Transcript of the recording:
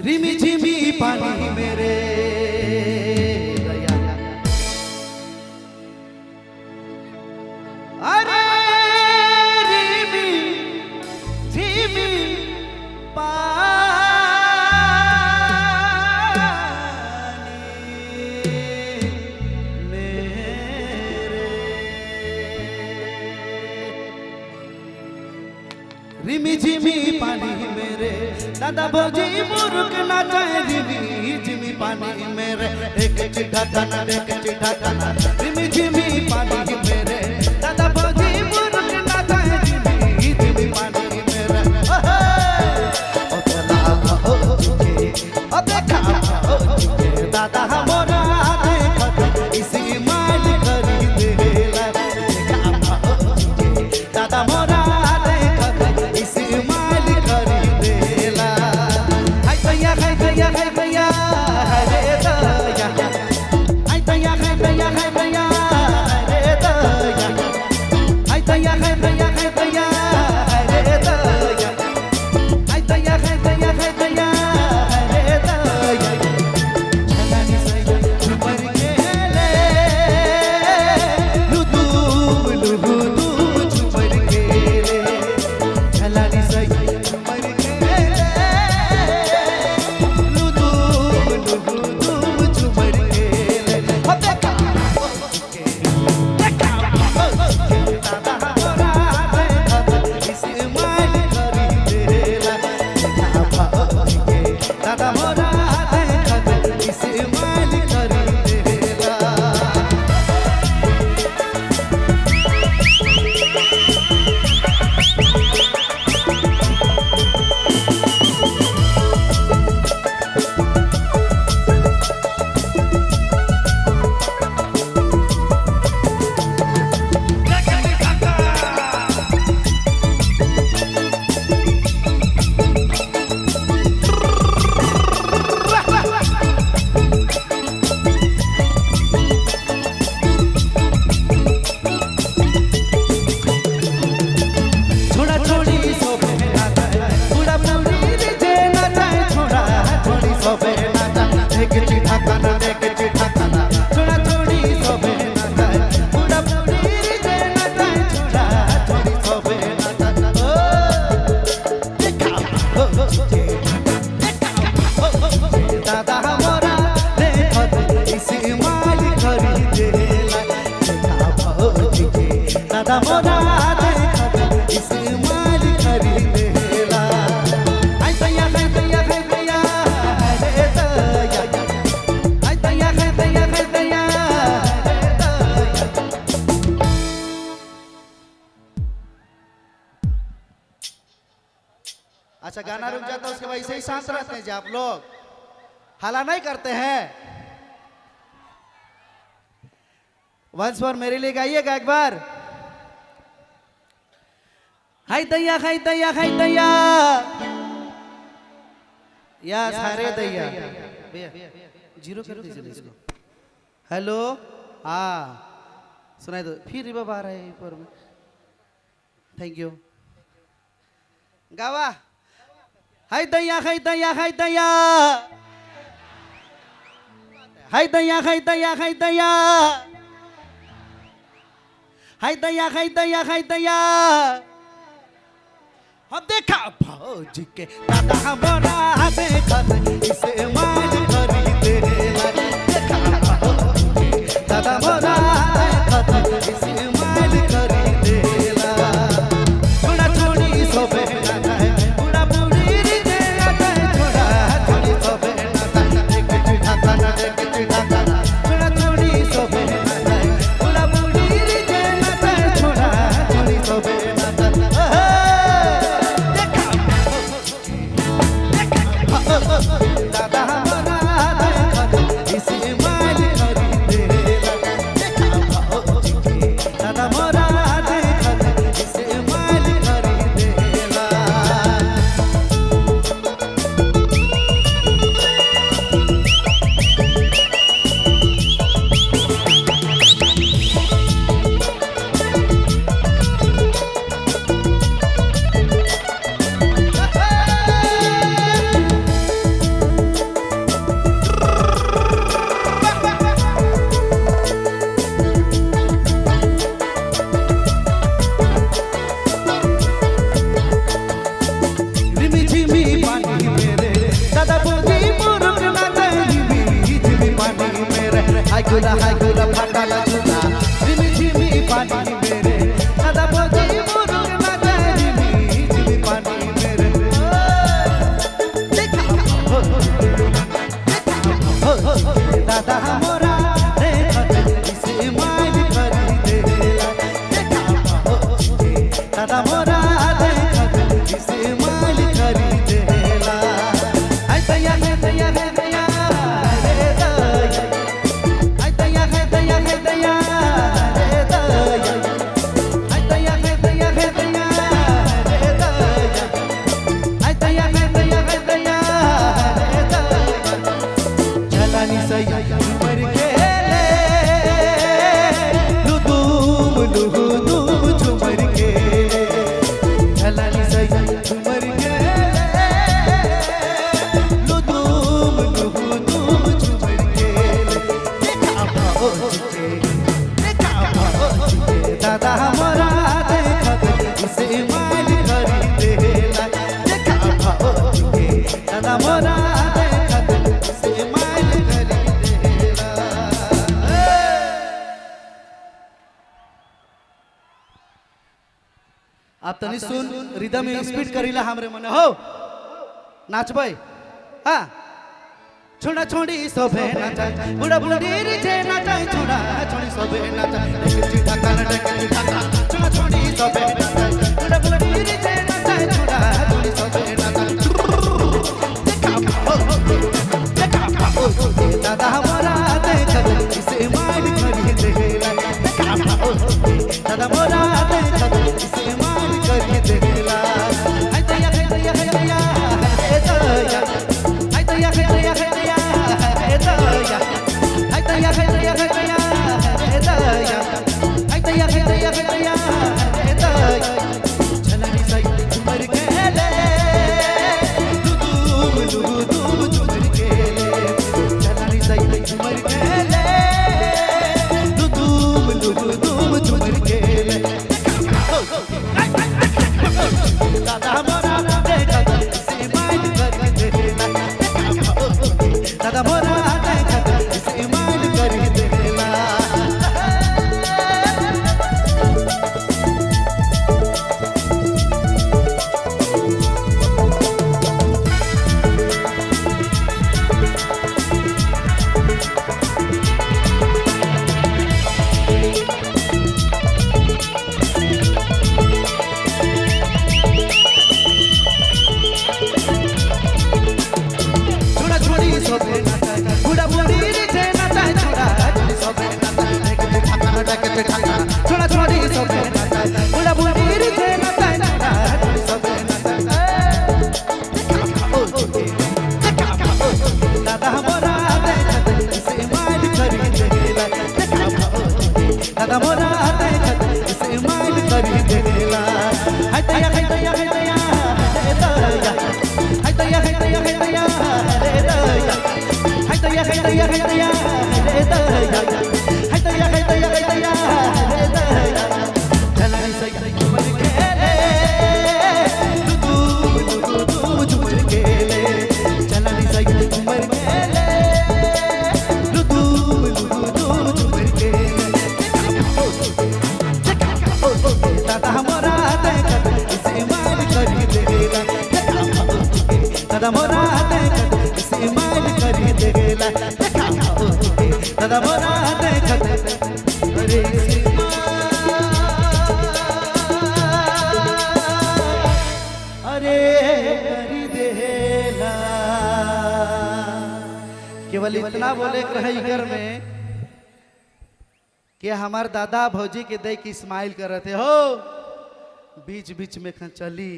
रिमी झिमी पानी मेरे दया। अरे रिमी झिमी रिमी झिमी पानी मेरे दादा भौजी मुर्ग ना जाए रिमी झिमी पानी मेरे एक चिट्ठा खाना एक चिट्ठा खाना रिमी झिमी पानी मेरे दादा भौजी मुर्ग ना जाए रिमी झिमी पानी मेरे ओ चला भौजी ओ देखा भौजी दादा हमारा देखा इसी माल करी देला देखा भौजी दादा मोरा दादा मोरा देखा इसे माल खरीदेला आई तैया है तैया है तैया रे तैया आई तैया है तैया है तैया रे तैया। अच्छा गाना रुक जाता है उसके बाद ऐसे ही शांत रहते हैं जी आप लोग, हल्ला नहीं करते हैं। वंस फॉर मेरे लिए गाइएगा एक बार। हाय दैया हाय दैया हाय दैया या सारे दैया जीरो कर दीजिए इसको। हेलो हाँ सुनाई दो फिर रिवर्ब आ रहा है ऊपर में। थैंक यू गावा। हाय दैया हाय दैया हाय दैया हाय दैया हाय दैया हाय दैया हाय दैया हाय दैया हाय दैया। हम देखा भौजी के दादा हमारा देखा इसे माल खरीदेला देखा भौजी के दादा हमारा देखा इसे माल खरीदेला। छोड़ा छोड़ी सोबे ना जाए बुढ़ा बुढ़ी रे ना जाए छोड़ा छोड़ी सोबे ना जाए एक चिट्ठा खाना एक चिट्ठा खाना छोड़ा छोड़ी सोबे ना जाए बुढ़ा बुढ़ी रे ना जाए छोड़ा छोड़ी सोबे ना जाए। दादा हमारा हाय गुला फाटाला झूला झिमी झिमी पानी मेरे दादा भौजी मुरुग नाचे झिमी झिमी पानी मेरे दादा मोरा देखत इस्माइल करी देला दादा मोरा देखत इस्माइल करी देला आई दैया रे दैया रे दैया रे दैया आई दैया रे दैया रे दैया रे दैया आई दैया रे दैया रे दैया रे दैया आई दैया रे दैया रे दैया रे दैया चलानी सैया उमर खेले लुदुम झुमर खेले चलानी सैया उमर खेले लुदुम झुमर खेले देखा भौजी दादा हमारा देखत इस्माइल करी देला देखा भौजी दादा मोरा देखत इस्माइल करी देला आप तनी सुन रिदम में स्पीड करीला हमरे मन हो नाचबै हां छोड़ा छोड़ी सोभे नाचा बुढ़ा बुढ़ी रीचे नाचा छोड़ा छोड़ी सोभे नाचा चिठा कान डके चिठा छोड़ा छोड़ी सोभे नाचा बुढ़ा बुढ़ी रीचे नाचा छोड़ा छोड़ी सोभे नाचा देखा दादा हमारा देखत इस्माइल करी देला देखा दादा मोरा देखत इस्माइल करी देला आई दैया रे दैया रे दैया रे दैया आई दैया रे दैया रे दैया रे दैया आई दैया रे दैया रे दैया रे दैया आई दैया रे दैया रे दैया रे दैया चलनी सही उमर खेले लुदुम झुमर खेले चलनी सही उमर खेले लुदुम झुमर खेले दादा मोरा देखत इस्माइल करी देला दादा मोरा देखत इस्माइल करी देला छोड़ा छोड़ी सोभे नाचा बुढ़ा बुढ़ी रीचे नाचा छोड़ा छोड़ी सोभे नाचा डके चिठा छोड़ा छोड़ी सोभे नाचा बुढ़ा बुढ़ी रीचे नाचा छोड़ा छोड़ी सोभे नाचा दादा हमारा देखत इस्माइल करी देला दादा मोरा देखत इस्माइल करी देला हाय दैया हाय दैया हाय दैया रे दैया हाय दैया हाय दैया हाय दैया रे दैया हाय दैया हाय दैया हाय दैया रे दैया हाय दैया हाय दैया हाय दैया रे दैया चलनी सैया उमर खेले लुदुम झुमर खेले चलनी सैया उमर खेले लुदुम झुमर खेले दादा हमारा देखत इस्माइल करी देला दादा मोरा देखत इस्माइल करी देला दादा मोरा देखत अरे अरे करी देला केवल इतना बोले के रही घर में कि हमार दादा भौजी के देख के इस्माइल करते हो बीच बीच में खचली